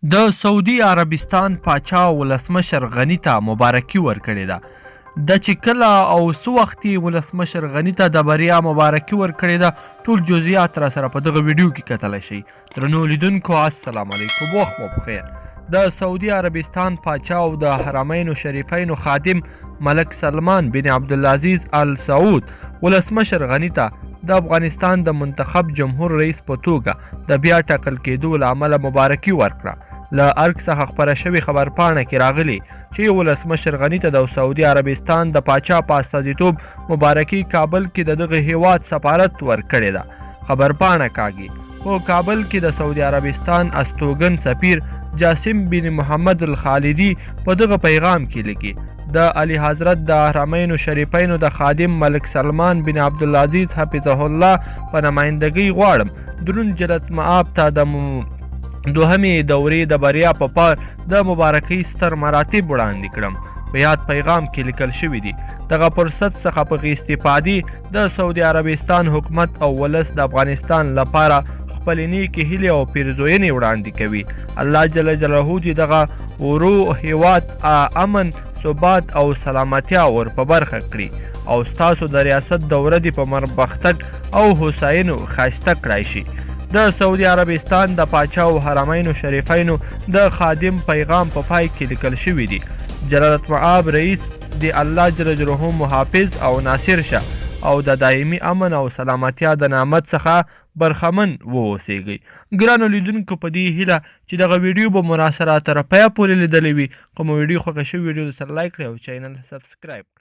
د سعودي عربستان پاچا ولسمشر غني ته مبارکي ورکړې ده. د چې کله او څه وخت یې ولسمشر غني ته د بریا مبارکي ورکړې ده، ټول جزئیات را سره په دغه ویډیو کې کتلی شئ. درنو لیدونکو السلام علیکم، وخت مو بخیر. د سعودي عربستان پاچا او د حرمینو شریفینو خادم ملک سلمان بن عبدالعزیز ال سعود ولسمشر غني ته د افغانستان د منتخب جمهور رئیس په توګه د بیا ټاکل کېدو له امله مبارکي ورکړه. له ارګ څخه خپره شوې خبرپاڼه کې راغلي چې ولسمشر غني ته د سعودي عربستان د پاچا په استازیتوب مبارکي کابل کې د دغه هیواد سفارت ورکړې ده. خبرپاڼه کاږي په کابل کې د سعودي عربستان استوګن سفیر جاسم بن محمد الخالدي په دغه پیغام کې لیکي: د اعلی حضرت د حرمینو شریفینو د خادم ملک سلمان بن عبدالعزیز حفظه الله په نمایندګۍ غواړم درون جلت مآب ته د دوهمې دورې د بریا په پار د مبارکۍ ستر مراتب وړاندې کړم. په یاد پیغام کې لیکل شوي دي: دغه فرصت څخه په استفادې د سعودي عربستان حکومت او ولس د افغانستان لپاره خپلې نیکې هیلې او پیرزوینې وړاندې کوي. الله جل جلاله دې دغه ورو هیواد امن، ثبات او سلامتیا ور په برخه کړي او ستاسو د ریاست دوره دې په مربختګ او هوساینو ښایسته کړای شي. د سعودي عربستان د پاچا او حرمینو شریفینو د خادم پیغام په پای کې لیکل شوي دي: جلالت مآب رئیس د الله جل جلاله محافظ او ناصر شه او د دایمي امن او سلامتیا د نعمت څخه برخمن واوسیږئ. ګرانو لیدونکو، په دې هیله چې دغه ویډیو به مو راسره تر پایه پورې لیدلی وي. که مو ویډیو خوښه شوې ویډیو سره لایک کړئ او چینل سبسکرایب کړئ.